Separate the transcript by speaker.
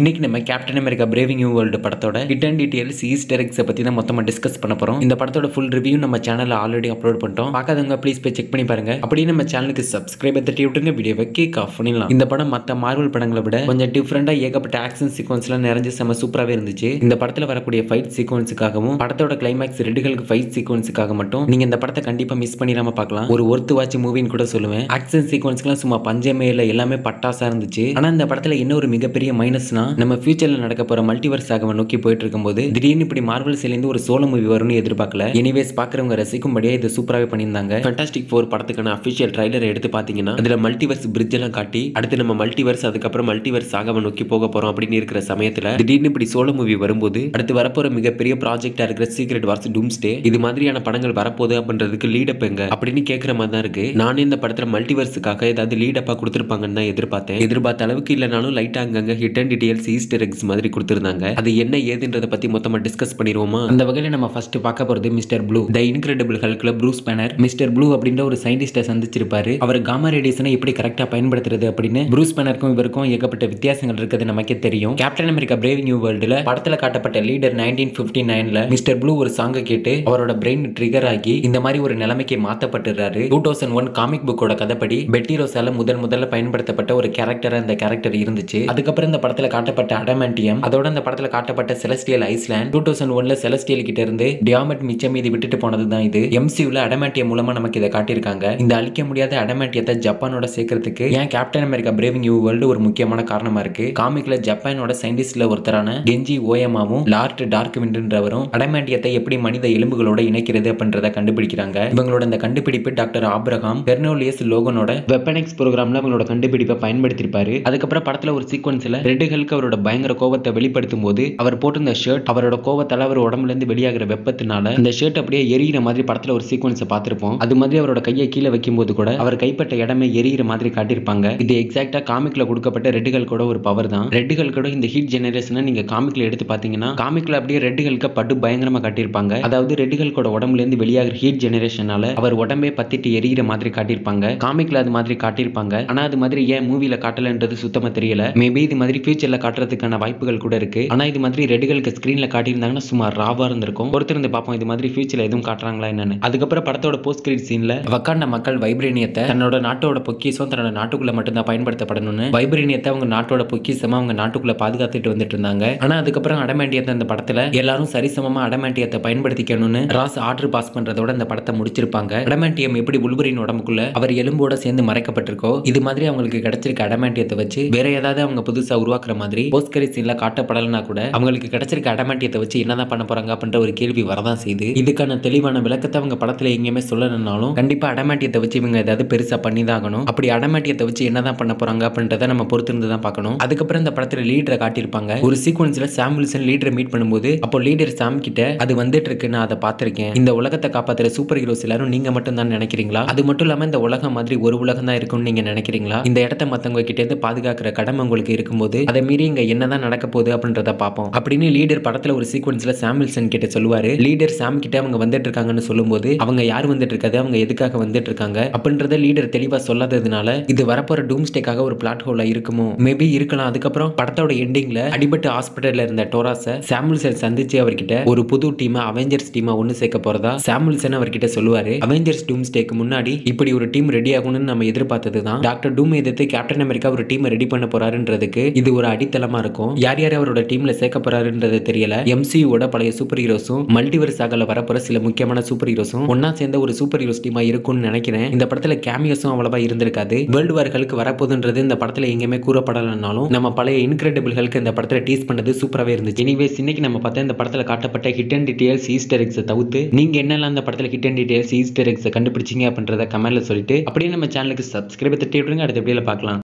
Speaker 1: இன்னைக்கு நம்ம captain America பிரேவிங் new world படத்தோட ஹிடன் டீடைல்ஸ் ஈஸ்டர் எக்ஸை பத்தி தான் மொத்தமா டிஸ்கஸ் பண்ண போறோம். இந்த படத்தோட ஃபுல் ரிவ்யூ நம்ம சேனல்ல ஆல்ரெடி அப்லோட் பண்ணிட்டோம். பார்க்காதவங்க ப்ளீஸ் போய் செக் பண்ணி பாருங்க. அப்படியே நம்ம சேனலுக்கு சப்ஸ்கிரைப் தட்டி விட்டுங்க. வீடியோவை கிக் ஆஃப் பண்ணிடலாம். இந்த படம் மற்ற மார்வல் படங்களை விட கொஞ்சம் டிஃப்ரெண்டா ஏகப்பட்ட ஆக்ஷன் சீக்வன்ஸ்லாம் நிறைஞ்சு செம சூப்பராகவே இருந்துச்சு. இந்த படத்துல வரக்கூடிய ஃபைட் சீக்வன்ஸுக்காகவும் படத்தோட கிளைமேக்ஸ் ரெண்டுகளுக்கு ஃபைட் சீக்வன்ஸுக்காக மட்டும் நீங்க இந்த படத்தை கண்டிப்பா மிஸ் பண்ணிடாம பார்க்கலாம். ஒரு ஒர்த்து வாட்ச் மூவின்னு கூட சொல்லுவேன். ஆக்ஷன் சீக்வன்ஸ்லாம் சும்மா பஞ்சமே இல்லை, எல்லாமே பட்டாசா இருந்துச்சு. ஆனா இந்த படத்துல இன்னொரு மிகப்பெரிய மைனஸ்னா நம்ம ஃபியூச்சர்ல நடக்க போற மல்டிவர்ஸ் ஆகவ நோக்கி போயிட்டு இருக்கும்போது திடீர்னு இப்படி மார்வல் சேர்ந்து ஒரு சோலோ மூவி வரும்னு எதிர்பார்க்கல. எனிவேஸ் பாக்குறவங்க ரசிக்கும்படியா இது சூப்பராகவே பண்ணியிருந்தாங்க. ஃபேண்டாஸ்டிக் 4 படத்துக்கான அஃபிஷியல் ட்ரைலர் எடுத்து பாத்தீங்கன்னா அதுல மல்டிவர்ஸ் பிரிட்ஜ் எல்லாம் காட்டி அடுத்து நம்ம மல்டிவர்ஸ் அதுக்கப்புறம் மல்டிவர்ஸ் ஆகவ நோக்கி போக போறோம் அப்படின்னு இருக்கிற சமயத்துல திடீர்னு இப்படி சோலோ மூவி வரும்போது அடுத்து வரப்போற மிகப்பெரிய ப்ராஜெக்டா இருக்கிற சீக்ரெட் வார்ஸ் டூம்ஸ்டே இது மாதிரியான படங்கள் வரப்போகுது அப்படின்றதுக்கு லீடப் எங்க அப்படின்னு கேட்கிற மாதிரி தான் இருக்கு. நானே இந்த படத்துல மல்டிவர்ஸுக்காக ஏதாவது லீடப்பா கொடுத்துருப்பாங்கன்னு தான் எதிர்பார்த்த அளவுக்கு இல்லைனாலும் லைட்டா அங்கங்க ஹிடன் டீடைல்ஸ் ஈஸ்டர் எக்ஸ் மாதிரி கொடுத்திருந்தாங்க. அது என்ன ஏதுன்றத பத்தி மொத்தமா டிஸ்கஸ் பண்ணிடுவோமா? அந்த வகையில நம்ம ஃபர்ஸ்ட் பார்க்க போறது மிஸ்டர் ப்ளூ. தி இன்கிரெடிபிள் ஹல்க்ல ப்ரூஸ் பேனர் மிஸ்டர் ப்ளூ அப்படின்ற ஒரு சயின்டிஸ்டை சந்திச்சிருப்பாரு. அவர் காமா ரேடியேஷனை எப்படி கரெக்டா பயன்படுத்துறது அப்படின்னு ப்ரூஸ் பேனருக்கும் இவருக்கும் ஏகப்பட்ட வித்தியாசங்கள் இருக்குது நமக்கே தெரியும். கேப்டன் அமெரிக்கா பிரேவ் நியூ வேர்ல்டுல படத்துல காட்டப்பட்ட லீடர் 1959ல மிஸ்டர் ப்ளூ ஒரு சாங்கை கேட்டு அவரோட பிரெயின் ட்ரிகர் ஆகி இந்த மாதிரி ஒரு நிலைமைக்கு மாத்தப்பட்டுறாரு. 2001 காமிக் புக்கோட கதைப்படி பெட்டி ரோஸால முதல்ல பயன்படுத்தப்பட்ட ஒரு கேரக்டரா இந்த கேரக்டர் இருந்துச்சு. அதுக்கப்புறம் இந்த படத்துல காட்டப்பட்ட அடமாண்டியம் அதோட இந்த படத்துல காட்டப்பட்ட செலஸ்டியல் ஐஸ்லாண்ட் 2001ல செலஸ்டியல் கிட்ட இருந்து டியாமண்ட் மிச்சம் மீதி விட்டுட்டு போனதுதான் இது. எம்சியூல அடமாண்டியம் மூலமா நமக்கு இதை காட்டியிருக்காங்க. இந்த அழிக்க முடியாத அடமாண்டியத்தை ஜப்பானோட சேர்க்கறதுக்கு ஏன் கேப்டன் அமெரிக்கா பிரேவிங் நியூ வேர்ல்டு ஒரு முக்கியமான காரணமா இருக்கு. காமிக்ல ஜப்பானோட சயின்டிஸ்ட்ல ஒருத்தரான கெஞ்சி ஓயமாவும் லார்ட் டார்க் விண்ட்ன்றவரும் அடமாண்டியத்தை எப்படி மனித எலும்புகளோட இணைக்கிறது அப்படின்றத கண்டுபிடிக்கிறாங்க. இவங்களோட இந்த கண்டுபிடிப்பு டாக்டர் ஆப்ரஹாம் பெர்னோலியஸ் லோகனோட வெப்பனிக்ஸ் ப்ரோக்ராம்ல அவங்களோட கண்டுபிடிப்பை பயன்படுத்திருப்பாரு. அதுக்கப்புறம் படத்துல ஒரு சீக்வன்ஸ்ல ரெட் ஹல்க் அவரோட பயங்கர கோவத்தை வெளிப்படுத்தும் போது அவர் போட்டிருந்த ஷர்ட் அவரோட கோவத்தால அவர் உடம்புல இருந்து வெளியாகிற வெப்பத்தினால அந்த ஷர்ட் அப்படியே எரியிற மாதிரி படத்துல ஒரு சீக்வன்ஸை பார்த்திருப்போம். அது மாதிரி அவரோட கையை கீழே வைக்கும் போது கூட அவர் கைப்பட்ட இடமே எரியிற மாதிரி காட்டியிருப்பாங்க. இது எக்ஸாக்டா காமிக்ல கொடுக்கப்பட்ட ரெட் ஹல்கோட ஒரு பவர் தான். ரெட் ஹல்கோட இந்த ஹீட் ஜெனரேஷனை நீங்க காமிக்ல எடுத்து பாத்தீங்கன்னா காமிக்ல அப்படியே ரெட் ஹல்க பட்டு பயங்கரமா காட்டியிருப்பாங்க. அதாவது ரெட் ஹல்கோட உடம்புல இருந்து வெளியாகிற ஹீட் ஜெனரேஷனால அவர் உடம்பே பத்திட்டு எரியிற மாதிரி காட்டியிருப்பாங்க. காமிக்ல அது மாதிரி காட்டியிருப்பாங்க. ஆனா அது மாதிரி ஏன் மூவில காட்டலன்றது சுத்தமா தெரியல. மேபி இது மாதிரி ஃபியூச்சர்ல காட்டுறதுக்கான வாய்ப்புகள் கூட இருக்கு. ஆனா இது மாதிரி ரெட்களுக்கு ஸ்கிரீன்ல காட்டியிருந்தாங்கன்னா சும்மா ராவா இருந்திருக்கும். பொறுத்திருந்து பார்ப்போம் இது மாதிரி ஃபியூச்சர்ல எதுவும் காட்டுறாங்களா என்னன்னு. அதுக்கப்புறம் படத்தோட போஸ்ட் கிரெடிட் சீன்ல வக்காண்டா மக்கள் வைப்ரேனியத்தை தன்னோட நாட்டோட பொக்கிஷம் தன்னோட நாட்டுக்குள்ள மட்டும்தான் பயன்படுத்தப்படணும்னு வைப்ரேனியத்தை அவங்க நாட்டோட பொக்கிஷமா அவங்க நாட்டுக்குள்ள பாதுகாத்துட்டு வந்துட்டு இருந்தாங்க. ஆனா அதுக்கப்புறம் அடமாண்டியத்தை அந்த படத்துல எல்லாரும் சரிசமமா அடமாண்டியத்தை பயன்படுத்திக்கணும்னு ராஸ் ஆர்டர் பாஸ் பண்றதோட அந்த படத்தை முடிச்சிருப்பாங்க. அடமாண்டியம் எப்படி உல்வரின் உடம்புக்குள்ள அவர் எலும்போட சேர்ந்து மறைக்கப்பட்டிருக்கோ இது மாதிரி அவங்களுக்கு கிடைச்சிருக்க அடமாண்டியத்தை வச்சு வேற ஏதாவது அவங்க புதுசா உருவாக்குற மாதிரி போஸ்ட் கிரெடிட் சீன்ல காட்டப்படலனா கூட அவங்களுக்கு கிடைச்சிருக்க அடமாண்டியத்தை வச்சு என்னதான் பண்ண போறாங்க அப்படின்ற ஒரு கேள்வி வரதான் செய்யுது. இதுக்கான தெளிவான விளக்கத்தை அவங்க படத்துல எங்கேயுமே சொல்லணும்னாலும் கண்டிப்பா அடமாண்டியத்தை வச்சு இவங்க ஏதாவது பெருசா பண்ணி தான் ஆகணும். அப்படி அடமாண்டியத்தை வச்சு என்னதான் பண்ண போறாங்க அப்படின்றத நம்ம பொறுத்திருந்து தான் பார்க்கணும். அதுக்கப்புறம் இந்த படத்துல லீடரை காட்டியிருப்பாங்க. ஒரு சீக்வன்ஸ்ல சாம் வில்சன் லீடரை மீட் பண்ணும்போது அப்போ லீடர் சாம் கிட்ட அது வந்துட்டு இருக்கு, நான் அதை பார்த்திருக்கேன். இந்த உலகத்தை காப்பாத்துற சூப்பர் ஹீரோஸ் எல்லாரும் நீங்க மட்டும் தான் நினைக்கிறீங்களா? அது மட்டும் இல்லாம இந்த உலகம் மாதிரி ஒரு உலகம் தான் இருக்கும்னு நீங்க நினைக்கிறீங்களா? இந்த இடத்த மத்தவங்க கிட்ட இருந்து பாதுகாக்கிற கடமை உங்களுக்கு இருக்கும்போது அதை மீறி இங்க என்னதான் நடக்க போகுது அப்படின்றத பார்ப்போம் அப்படின்னு லீடர் படத்துல ஒரு சீக்வன்ஸ்ல சாம் வில்சன் கிட்ட சொல்லுவாரு. லீடர் சாம் கிட்ட அவங்க வந்துட்டு இருக்காங்கன்னு சொல்லும்போது அவங்க யார் வந்துட்டு இருக்காது, அவங்க எதுக்காக வந்துட்டு இருக்காங்க அப்படின்றத லீடர் தெளிவா சொல்லாததுனால இது வரப்போற டூம்ஸ்டேக்காக ஒரு பிளாட் ஹோலா இருக்குமோ? மேபி இருக்கலாம். அதுக்கப்புறம் படத்தோட எண்டிங்ல அடிபட்டு ஹாஸ்பிட்டல்ல இருந்த டோராஸை சாம் வில்சன் சந்திச்சு அவர்கிட்ட ஒரு புது டீமா அவெஞ்சர்ஸ் டீமா ஒன்னு சேர்க்க போறதா சாம் வில்சன் அவர்கிட்ட சொல்லுவாரு. அவெஞ்சர்ஸ் டூம்ஸ்டேக்கு முன்னாடி இப்படி ஒரு டீம் ரெடி ஆகணும்னு நம்ம எதிர்பார்த்ததுதான். டாக்டர் டூம் எதிர்த்து கேப்டன் அமெரிக்கா ஒரு டீம் ரெடி பண்ண போறாருன்றதுக்கு இது ஒரு அடித்தளமா இருக்கும். யார் யார் அவரோட டீம்ல சேர்க்க போறாருன்றது தெரியல. எம்சியூட பழைய சூப்பர் ஹீரோஸும் மல்டிவர்ஸ் ஆகல வரப்போற சில முக்கியமான சூப்பர் ஹீரோஸும் ஒன்னா சேர்ந்த ஒரு சூப்பர் ஹீரோஸ் டீமா இருக்கும்னு நினைக்கிறேன். இந்த படத்துல கேமியோஸும் அவ்வளவா இருந்திருக்காது. வேர்ல்டு வார்களுக்கு வரப்போகுதுன்றது இந்த படத்துல எங்கேயுமே கூறப்படலனாலும் நம்ம பழைய இன்கிரெடிபிள்களுக்கு இந்த படத்துல டீஸ் பண்ணது சூப்பராகவே இருந்துச்சு. எனிவேஸ் இன்னைக்கு நம்ம பார்த்தா இந்த படத்துல காட்டப்பட்ட ஹிடன் டீடைல்ஸ் ஈஸ்டர் எக்ஸை தவிர்த்து நீங்க என்னெல்லாம் இந்த படத்துல ஹிடன் டீடைல்ஸ் ஈஸ்டர் எக்ஸை கண்டுபிடிச்சீங்க அப்படின்றத கமெண்ட்ல சொல்லிட்டு அப்படியே நம்ம சேனலுக்கு சப்ஸ்கிரைப் தட்டி விட்டுருங்க. அடுத்த வீடியோல பார்க்கலாம்.